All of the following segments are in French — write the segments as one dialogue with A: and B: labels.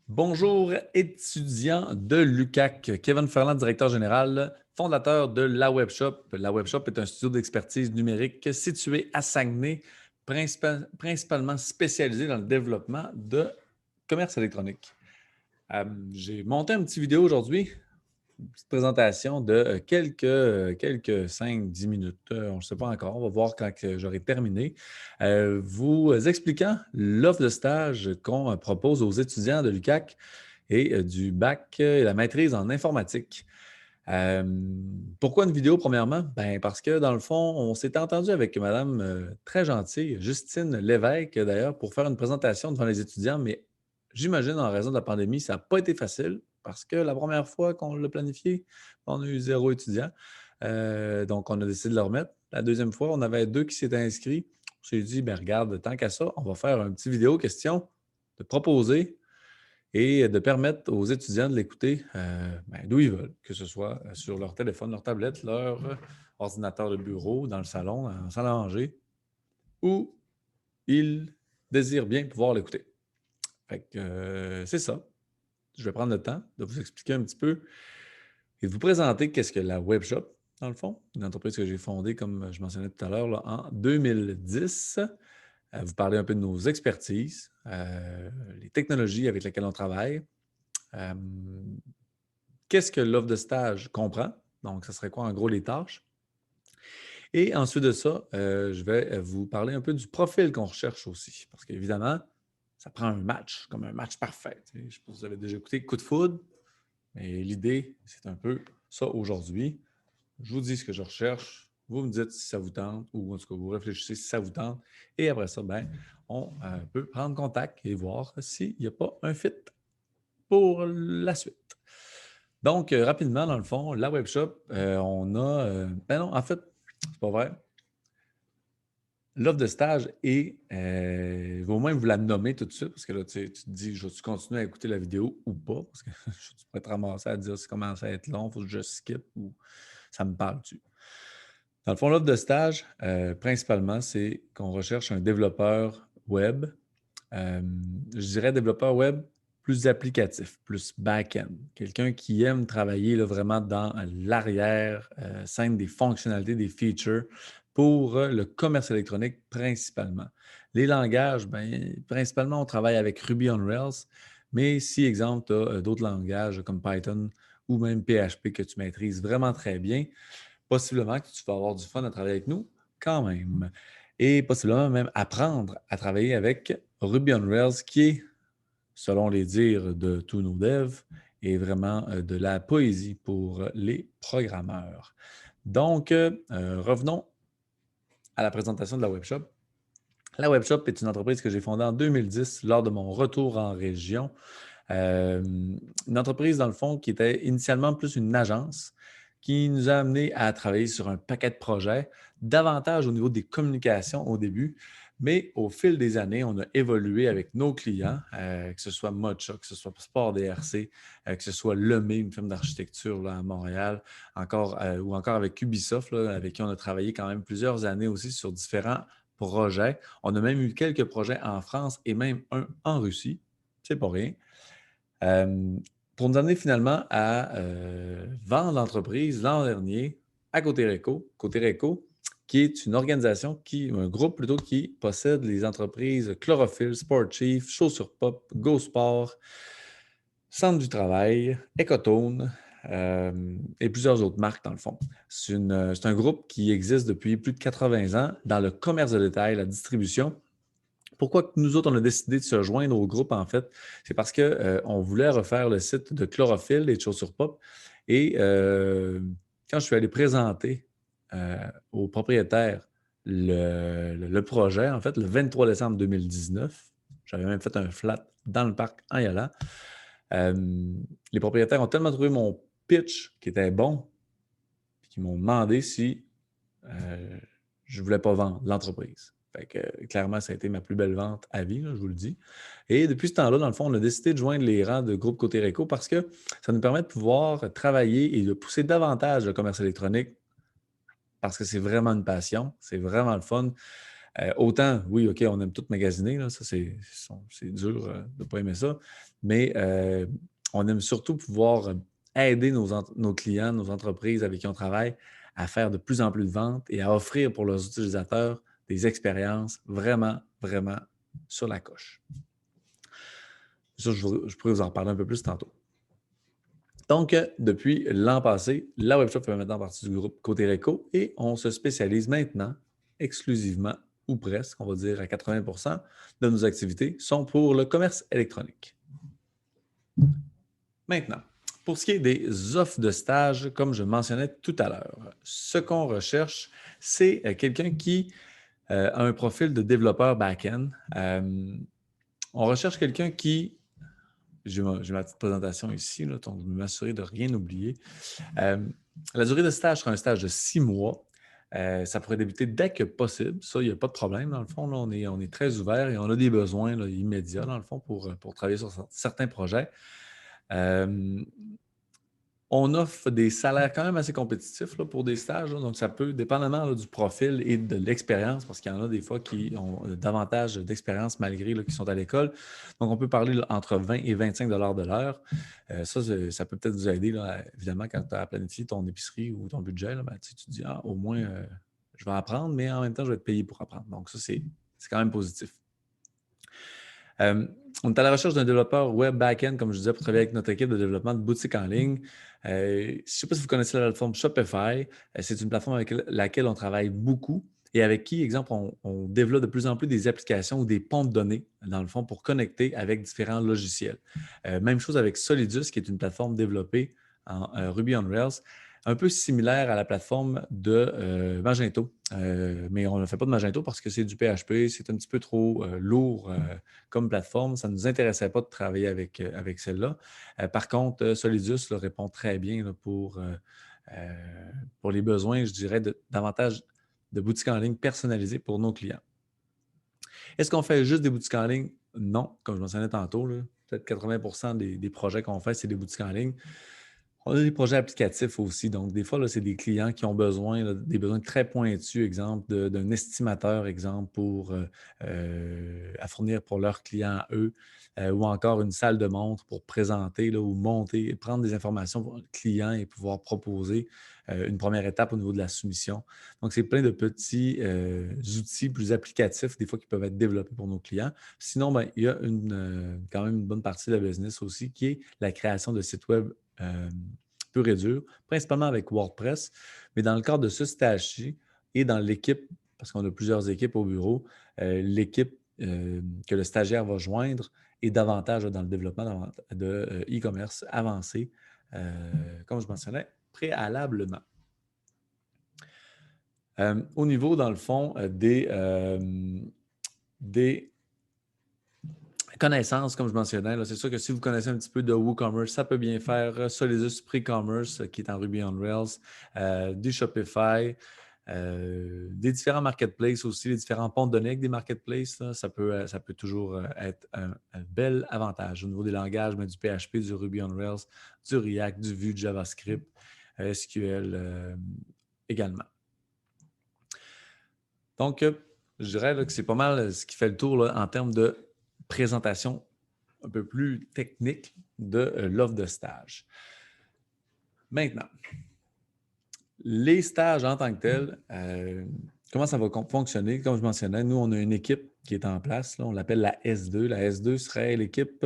A: Bonjour, étudiants de l'UQAC. Kevin Ferland, directeur général, fondateur de La Webshop. La Webshop est un studio d'expertise numérique situé à Saguenay, principalement spécialisé dans le développement de commerce électronique. J'ai monté une petite vidéo aujourd'hui, une petite présentation de quelques 5-10 minutes. On ne sait pas encore. On va voir quand j'aurai terminé. Vous expliquant l'offre de stage qu'on propose aux étudiants de l'UQAC et du bac et la maîtrise en informatique. Euh, Pourquoi une vidéo, premièrement? Ben, parce que, dans le fond, on s'est entendu avec madame très gentille, Justine Lévesque, d'ailleurs, pour faire une présentation devant les étudiants, mais j'imagine, en raison de la pandémie, ça n'a pas été facile parce que la première fois qu'on l'a planifié, on a eu 0 étudiant. Donc, on a décidé de le remettre. La deuxième fois, on avait 2 qui s'étaient inscrits. On s'est dit, ben, regarde, tant qu'à ça, on va faire une petite vidéo question de proposer et de permettre aux étudiants de l'écouter ben, d'où ils veulent, que ce soit sur leur téléphone, leur tablette, leur ordinateur de bureau, dans le salon, en salle à manger, où ils désirent bien pouvoir l'écouter. Fait que c'est ça. Je vais prendre le temps de vous expliquer un petit peu et de vous présenter qu'est-ce que la Webshop, dans le fond, une entreprise que j'ai fondée, comme je mentionnais tout à l'heure, là, en 2010. Vous parler un peu de nos expertises, les technologies avec lesquelles on travaille, euh, qu'est-ce que l'offre de stage comprend? Donc, ce serait quoi en gros les tâches? Et ensuite de ça, je vais vous parler un peu du profil qu'on recherche aussi. Parce qu'évidemment, ça prend un match, comme un match parfait. Tu sais. Je sais pas si vous avez déjà écouté Coup de foudre, mais l'idée, c'est un peu ça aujourd'hui. Je vous dis ce que je recherche, vous me dites si ça vous tente, ou en tout cas, vous réfléchissez si ça vous tente. Et après ça, ben, on peut prendre contact et voir s'il n'y a pas un fit pour la suite. Donc, rapidement, dans le fond, la webshop, on a. Ben non, en fait, c'est pas vrai. L'offre de stage est. Au moins vous la nommer tout de suite, parce que là, tu te dis, je vais-tu continuer à écouter la vidéo ou pas? Parce que tu pourrais te ramasser à dire, ça commence à être long, il faut que je skip ou ça me parle-tu. Dans le fond, l'offre de stage, principalement, c'est qu'on recherche un développeur web. Euh, je dirais développeur web plus applicatif, plus back-end. Quelqu'un qui aime travailler là, vraiment dans l'arrière scène des fonctionnalités, des features pour le commerce électronique principalement. Les langages, ben, principalement, on travaille avec Ruby on Rails, mais si, exemple, tu as d'autres langages comme Python ou même PHP que tu maîtrises vraiment très bien, possiblement que tu vas avoir du fun à travailler avec nous quand même. Et possiblement même apprendre à travailler avec Ruby on Rails, qui est, selon les dires de tous nos devs, est vraiment de la poésie pour les programmeurs. Donc, revenons à la présentation de la webshop. La webshop est une entreprise que j'ai fondée en 2010 lors de mon retour en région. Euh, une entreprise, dans le fond, qui était initialement plus une agence qui nous a amené à travailler sur un paquet de projets, davantage au niveau des communications au début, mais au fil des années, on a évolué avec nos clients, que ce soit Mocha, que ce soit Sport DRC, que ce soit Lemay, une firme d'architecture là, à Montréal, ou encore avec Ubisoft, là, avec qui on a travaillé quand même plusieurs années aussi sur différents projets. On a même eu quelques projets en France et même un en Russie. C'est pas rien. Euh, pour nous amener finalement à vendre l'entreprise l'an dernier à Cotereco. Cotereco, qui est une organisation, un groupe plutôt, qui possède les entreprises Chlorophylle, Sport Chief, Chaussures Pop, Go Sport, Centre du Travail, Ecotone et plusieurs autres marques dans le fond. C'est un groupe qui existe depuis plus de 80 ans dans le commerce de détail, la distribution. Pourquoi nous autres, on a décidé de se joindre au groupe, en fait? C'est parce qu'on voulait refaire le site de Chlorophylle et de Chaussures Pop. Et quand je suis allé présenter au propriétaire le projet, en fait, le 23 décembre 2019, j'avais même fait un flat dans le parc en y allant. Les propriétaires ont tellement trouvé mon pitch qui était bon, qu'ils m'ont demandé si je ne voulais pas vendre l'entreprise. Fait que, clairement, ça a été ma plus belle vente à vie, là, je vous le dis. Et depuis ce temps-là, dans le fond, on a décidé de joindre les rangs de groupe Cotereco parce que ça nous permet de pouvoir travailler et de pousser davantage le commerce électronique parce que c'est vraiment une passion, c'est vraiment le fun. Autant, oui, OK, on aime tout magasiner, là, ça, c'est dur de ne pas aimer ça, mais on aime surtout pouvoir aider nos clients, nos entreprises avec qui on travaille à faire de plus en plus de ventes et à offrir pour leurs utilisateurs des expériences vraiment, vraiment sur la coche. Ça, je pourrais vous en reparler un peu plus tantôt. Donc, depuis l'an passé, la webshop fait maintenant partie du groupe Côté Réco et on se spécialise maintenant exclusivement, ou presque, on va dire à 80 de nos activités sont pour le commerce électronique. Maintenant, pour ce qui est des offres de stage, comme je mentionnais tout à l'heure, ce qu'on recherche, c'est quelqu'un qui a un profil de développeur back-end. On recherche quelqu'un qui j'ai ma petite présentation ici, là, donc je vais m'assurer de rien oublier. La durée de stage sera un stage de 6 mois. Ça pourrait débuter dès que possible. Ça, il n'y a pas de problème. Dans le fond, là, on est très ouvert et on a des besoins là, immédiats, dans le fond, pour travailler sur certains projets. On offre des salaires quand même assez compétitifs là, pour des stages. Là. Donc, ça peut, dépendamment là, du profil et de l'expérience, parce qu'il y en a des fois qui ont davantage d'expérience malgré qu'ils sont à l'école. Donc, on peut parler là, entre 20 et 25 de l'heure. Ça peut peut-être vous aider, là, évidemment, quand tu as planifié ton épicerie ou ton budget. Là, ben, tu te dis, au moins, je vais apprendre, mais en même temps, je vais être payé pour apprendre. Donc, ça, c'est quand même positif. On est à la recherche d'un développeur web back-end, comme je disais, pour travailler avec notre équipe de développement de boutique en ligne. Je ne sais pas si vous connaissez la plateforme Shopify. C'est une plateforme avec laquelle on travaille beaucoup et avec qui, exemple, on développe de plus en plus des applications ou des ponts de données, dans le fond, pour connecter avec différents logiciels. Même chose avec Solidus, qui est une plateforme développée en Ruby on Rails, un peu similaire à la plateforme de Magento. Mais on ne fait pas de Magento parce que c'est du PHP, c'est un petit peu trop lourd comme plateforme. Ça ne nous intéressait pas de travailler avec celle-là. Par contre, Solidus répond très bien là, pour les besoins, je dirais, davantage de boutiques en ligne personnalisées pour nos clients. Est-ce qu'on fait juste des boutiques en ligne? Non, comme je mentionnais tantôt, peut-être 80 des projets qu'on fait, c'est des boutiques en ligne. On a des projets applicatifs aussi. Donc, des fois, c'est des clients qui ont besoin, des besoins très pointus, exemple, d'un estimateur, exemple, à fournir pour leurs clients à eux, ou encore une salle de montre pour présenter là, ou monter, prendre des informations pour le client et pouvoir proposer une première étape au niveau de la soumission. Donc, c'est plein de petits outils plus applicatifs, des fois, qui peuvent être développés pour nos clients. Sinon, ben, il y a quand même une bonne partie de la business aussi qui est la création de sites web pur et dur, principalement avec WordPress. Mais dans le cadre de ce stage-ci et dans l'équipe, parce qu'on a plusieurs équipes au bureau, l'équipe que le stagiaire va joindre est davantage dans le développement de e-commerce avancé, comme je mentionnais préalablement. Au niveau, dans le fond, des connaissances, comme je mentionnais, c'est sûr que si vous connaissez un petit peu de WooCommerce, ça peut bien faire. Solidus Pre-Commerce, qui est en Ruby on Rails, du Shopify, des différents marketplaces aussi, les différents ponts de données avec des marketplaces, là, ça peut toujours être un bel avantage. Au niveau des langages, du PHP, du Ruby on Rails, du React, du Vue, du JavaScript, SQL également. Donc, je dirais là, que c'est pas mal ce qui fait le tour là, en termes de présentation un peu plus technique de l'offre de stage. Maintenant, les stages en tant que tels, comment ça va fonctionner? Comme je mentionnais, nous, on a une équipe qui est en place. Là, on l'appelle la S2. La S2 serait l'équipe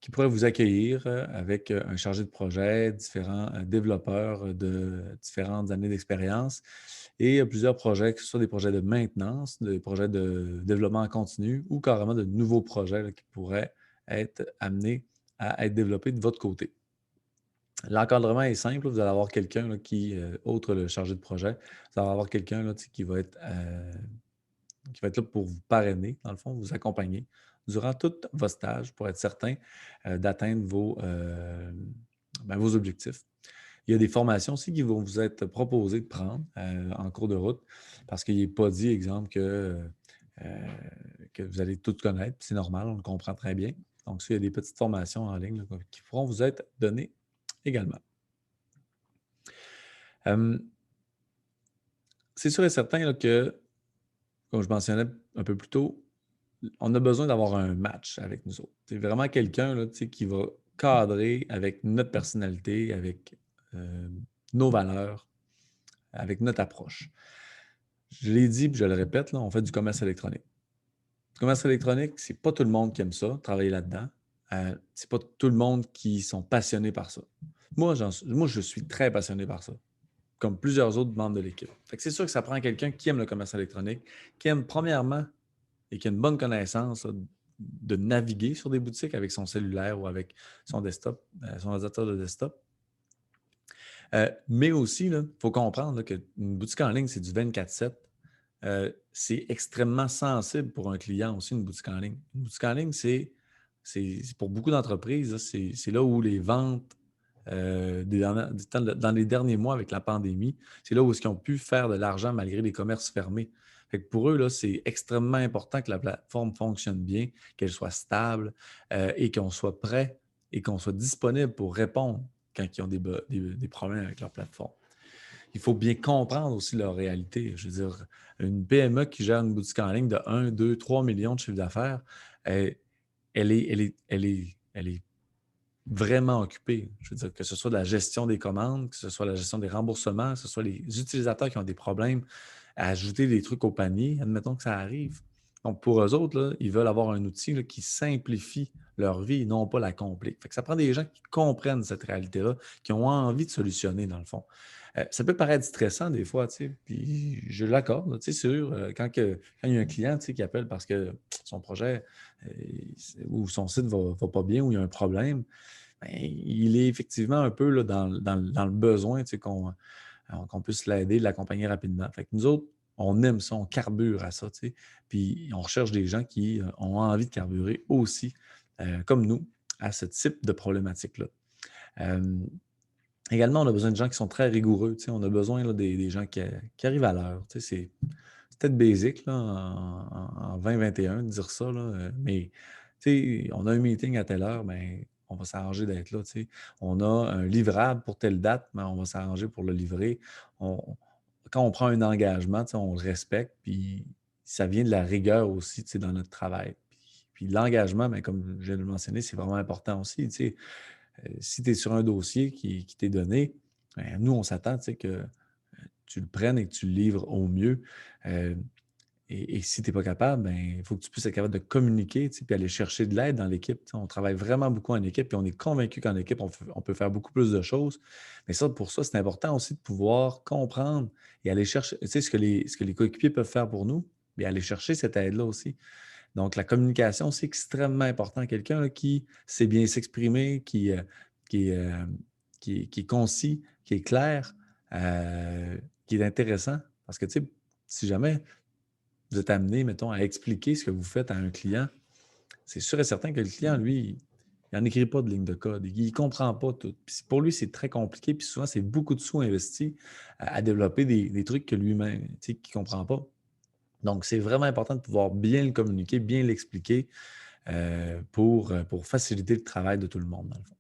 A: qui pourrait vous accueillir avec un chargé de projet, différents développeurs de différentes années d'expérience et plusieurs projets, que ce soit des projets de maintenance, des projets de développement en continu ou carrément de nouveaux projets là, qui pourraient être amenés à être développés de votre côté. L'encadrement est simple. Vous allez avoir quelqu'un qui, outre le chargé de projet, vous allez avoir quelqu'un qui va être là pour vous parrainer, dans le fond, vous accompagner durant tout vos stages pour être certain d'atteindre vos objectifs. Il y a des formations aussi qui vont vous être proposées de prendre en cours de route parce qu'il n'est pas dit, exemple, que vous allez tout connaître. C'est normal, on le comprend très bien. Donc, il y a des petites formations en ligne là, qui pourront vous être données également. C'est sûr et certain là, que comme je mentionnais un peu plus tôt, on a besoin d'avoir un match avec nous autres. C'est vraiment quelqu'un là, qui va cadrer avec notre personnalité, avec euh, nos valeurs, avec notre approche. Je l'ai dit, puis je le répète, là, on fait du commerce électronique. Le commerce électronique, c'est pas tout le monde qui aime ça, travailler là-dedans. C'est pas tout le monde qui sont passionnés par ça. Moi, je suis très passionné par ça, comme plusieurs autres membres de l'équipe. Fait que c'est sûr que ça prend quelqu'un qui aime le commerce électronique, qui aime premièrement et qui a une bonne connaissance là, de naviguer sur des boutiques avec son cellulaire ou avec son desktop, son ordinateur de desktop. Mais aussi, il faut comprendre qu'une boutique en ligne, c'est du 24/7. C'est extrêmement sensible pour un client aussi, une boutique en ligne. Une boutique en ligne, c'est pour beaucoup d'entreprises, c'est là où les ventes, dans les derniers mois avec la pandémie, c'est là où ils ont pu faire de l'argent malgré les commerces fermés. Fait que pour eux, là, c'est extrêmement important que la plateforme fonctionne bien, qu'elle soit stable et qu'on soit prêt et qu'on soit disponible pour répondre quand ils ont des problèmes avec leur plateforme. Il faut bien comprendre aussi leur réalité. Je veux dire, une PME qui gère une boutique en ligne de 1, 2, 3 millions de chiffre d'affaires, elle est vraiment occupée. Je veux dire, que ce soit de la gestion des commandes, que ce soit la gestion des remboursements, que ce soit les utilisateurs qui ont des problèmes à ajouter des trucs au panier, admettons que ça arrive. Donc, pour eux autres, là, ils veulent avoir un outil là, qui simplifie leur vie et non pas la complique. Fait que ça prend des gens qui comprennent cette réalité-là, qui ont envie de solutionner, dans le fond. Ça peut paraître stressant des fois, tu sais, puis je l'accorde, tu sais, sûr, quand il y a un client, tu sais, qui appelle parce que son projet ou son site va pas bien ou il y a un problème, ben, il est effectivement un peu là, dans le besoin, tu sais, qu'on puisse l'aider, l'accompagner rapidement. Fait que nous autres, on aime ça, on carbure à ça, tu sais, puis on recherche des gens qui ont envie de carburer aussi, comme nous, à ce type de problématique-là. Euh, Également, on a besoin de gens qui sont très rigoureux. Tu sais, on a besoin là, des gens qui arrivent à l'heure. Tu sais, c'est peut-être basique là, en 2021 de dire ça, là, mais tu sais, on a un meeting à telle heure, ben, on va s'arranger d'être là. Tu sais. On a un livrable pour telle date, mais on va s'arranger pour le livrer. On- Quand on prend un engagement, tu sais, on le respecte, puis ça vient de la rigueur aussi tu sais, dans notre travail. Puis l'engagement, ben, comme je viens de le mentionner, c'est vraiment important aussi. Tu sais. Si tu es sur un dossier qui t'est donné, ben, nous, on s'attend tu sais, que tu le prennes et que tu le livres au mieux. Euh, et si tu n'es pas capable, ben, il faut que tu puisses être capable de communiquer tu sais, puis aller chercher de l'aide dans l'équipe. Tu sais. On travaille vraiment beaucoup en équipe et on est convaincu qu'en équipe, on peut faire beaucoup plus de choses. Mais ça, pour ça, c'est important aussi de pouvoir comprendre et aller chercher tu sais, ce que les coéquipiers peuvent faire pour nous, et aller chercher cette aide-là aussi. Donc, la communication, c'est extrêmement important. Quelqu'un là, qui sait bien s'exprimer, qui, est, qui est concis, qui est clair, qui est intéressant. Parce que, tu sais, si jamais vous êtes amené, mettons, à expliquer ce que vous faites à un client, c'est sûr et certain que le client, lui, il n'en écrit pas de ligne de code. Il ne comprend pas tout. Puis pour lui, c'est très compliqué. Puis souvent, c'est beaucoup de sous investis à développer des trucs que lui-même, tu sais, qu'il ne comprend pas. Donc, c'est vraiment important de pouvoir bien le communiquer, bien l'expliquer pour faciliter le travail de tout le monde, dans le fond.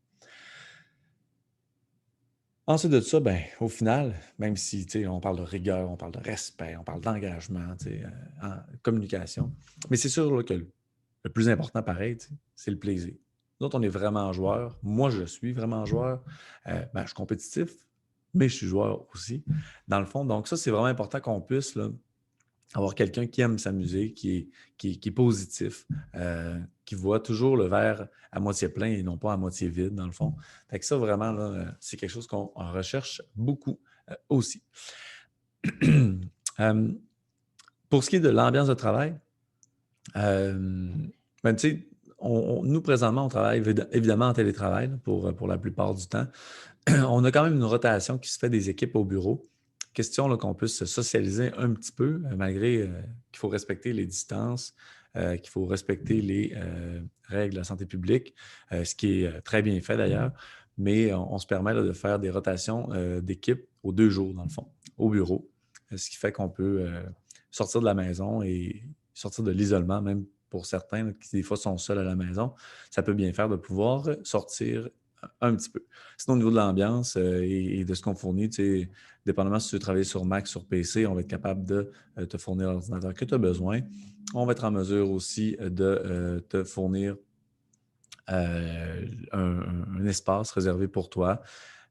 A: Ensuite de ça, ben, au final, même si on parle de rigueur, on parle de respect, on parle d'engagement, en communication, mais c'est sûr là, que le plus important, pareil, c'est le plaisir. Nous autres, on est vraiment joueurs. Moi, je suis vraiment joueur. Ben, je suis compétitif, mais je suis joueur aussi, dans le fond. Donc, ça, c'est vraiment important qu'on puisse là, avoir quelqu'un qui aime s'amuser, qui est positif, qui voit toujours le verre à moitié plein et non pas à moitié vide, dans le fond. Fait que ça, vraiment, là, c'est quelque chose qu'on recherche beaucoup aussi. Euh, pour ce qui est de l'ambiance de travail, ben, tu sais, nous, présentement, on travaille évidemment en télétravail là, pour la plupart du temps. On a quand même une rotation qui se fait des équipes au bureau. Question là, qu'on puisse se socialiser un petit peu, malgré qu'il faut respecter les distances, qu'il faut respecter les règles de la santé publique, ce qui est très bien fait d'ailleurs. Mais on se permet là, de faire des rotations d'équipes aux 2 jours, dans le fond, au bureau. Ce qui fait qu'on peut sortir de la maison et sortir de l'isolement, même pour certains là, qui des fois sont seuls à la maison. Ça peut bien faire de pouvoir sortir un petit peu. Sinon, au niveau de l'ambiance et de ce qu'on fournit, dépendamment si tu veux travailler sur Mac, sur PC, on va être capable de te fournir l'ordinateur que tu as besoin. On va être en mesure aussi de te fournir un espace réservé pour toi.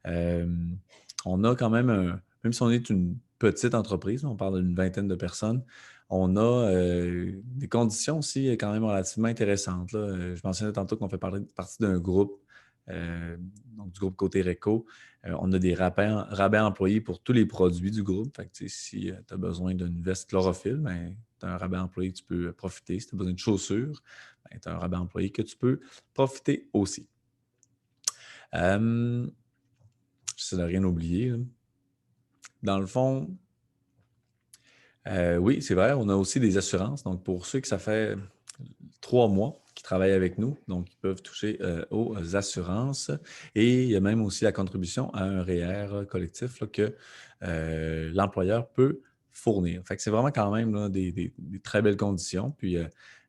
A: Euh, on a quand même, même si on est une petite entreprise, on parle d'une vingtaine de personnes, on a des conditions aussi quand même relativement intéressantes, là. Je mentionnais tantôt qu'on fait partie d'un groupe, donc du groupe Côté Réco. On a des rabais employés pour tous les produits du groupe. Fait que, si tu as besoin d'une veste chlorophylle, ben, tu as un rabais employé que tu peux profiter. Si tu as besoin de chaussures, ben, tu as un rabais employé que tu peux profiter aussi. J'essaie de rien oublier, là. Dans le fond, oui, c'est vrai, on a aussi des assurances. Donc, pour ceux que ça fait 3 mois qu'ils travaillent avec nous, donc ils peuvent toucher aux assurances. Et il y a même aussi la contribution à un REER collectif là, que l'employeur peut fournir. Fait que c'est vraiment quand même là, des très belles conditions. Puis,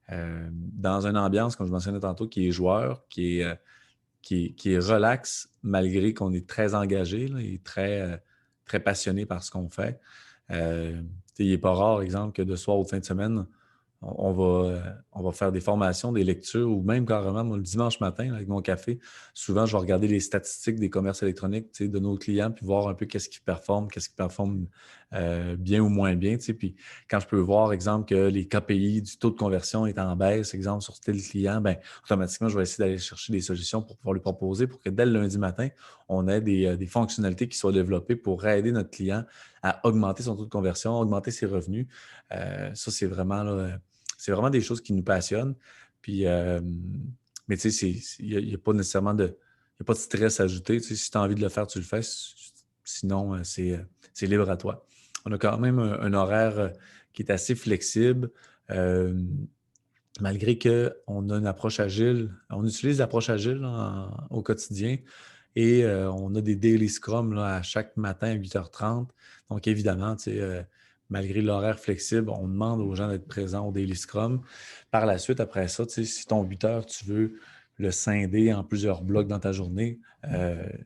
A: dans une ambiance, comme je mentionnais tantôt, qui est joueur, qui est relax, malgré qu'on est très engagé là, et très passionné par ce qu'on fait. Il n'est pas rare, exemple, que de soir ou de fin de semaine, on va faire des formations, des lectures, ou même carrément, moi, le dimanche matin, là, avec mon café, souvent, je vais regarder les statistiques des commerces électroniques de nos clients, puis voir un peu qu'est-ce qui performe bien ou moins bien. Puis quand je peux voir, exemple, que les KPI du taux de conversion est en baisse, exemple, sur tel client, ben, automatiquement, je vais essayer d'aller chercher des solutions pour pouvoir lui proposer pour que dès le lundi matin, on ait des fonctionnalités qui soient développées pour aider notre client à augmenter son taux de conversion, augmenter ses revenus. Ça, c'est vraiment des choses qui nous passionnent. Puis, mais tu sais, il n'y a pas nécessairement il y a pas de stress ajouté. Tu sais, si tu as envie de le faire, tu le fais. Sinon, c'est libre à toi. On a quand même un horaire qui est assez flexible. Malgré qu'on a une approche agile, on utilise l'approche agile au quotidien et on a des daily scrum là, à chaque matin à 8h30. Donc, évidemment, malgré l'horaire flexible, on demande aux gens d'être présents au daily scrum. Par la suite, après ça, si ton 8 heures, tu veux le scinder en plusieurs blocs dans ta journée,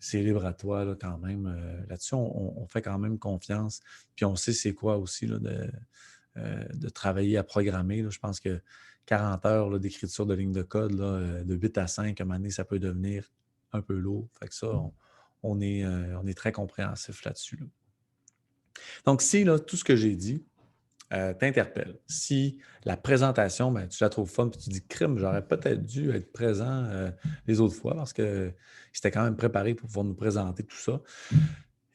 A: c'est libre à toi là, quand même. Là-dessus, on fait quand même confiance. Puis on sait c'est quoi aussi là, de travailler à programmer. Là. Je pense que 40 heures là, d'écriture de ligne de code, là, de 8 à 5, à un moment donné, ça peut devenir un peu lourd. Fait que ça, on est très compréhensif là-dessus. Là. Donc, si là, tout ce que j'ai dit t'interpelle, si la présentation, ben, tu la trouves fun, puis tu dis crime, j'aurais peut-être dû être présent les autres fois parce que j'étais quand même préparé pour pouvoir nous présenter tout ça.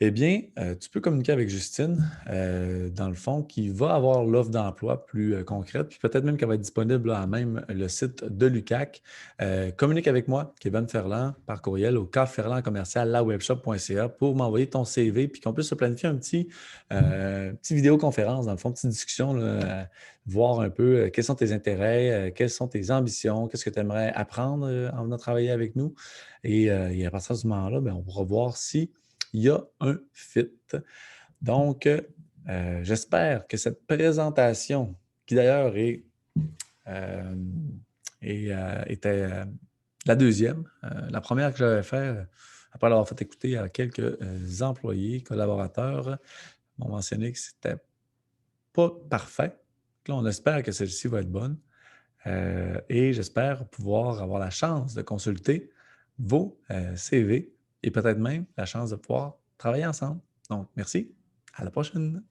A: Eh bien, tu peux communiquer avec Justine, dans le fond, qui va avoir l'offre d'emploi plus concrète, puis peut-être même qu'elle va être disponible là, à même le site de l'UQAC. Communique avec moi, Kevin Ferland, par courriel au kferland@lawebshop.ca pour m'envoyer ton CV, puis qu'on puisse se planifier un petit vidéoconférence, dans le fond, petite discussion, là, voir un peu quels sont tes intérêts, quelles sont tes ambitions, qu'est-ce que tu aimerais apprendre en venant travailler avec nous. Et à partir de ce moment-là, ben, on pourra voir si il y a un fit. Donc, j'espère que cette présentation, qui d'ailleurs euh, était la deuxième, la première que j'avais faite, après l'avoir fait écouter à quelques employés, collaborateurs, m'ont mentionné que c'était pas parfait. Là, on espère que celle-ci va être bonne. Et j'espère pouvoir avoir la chance de consulter vos CV et peut-être même la chance de pouvoir travailler ensemble. Donc, merci. À la prochaine.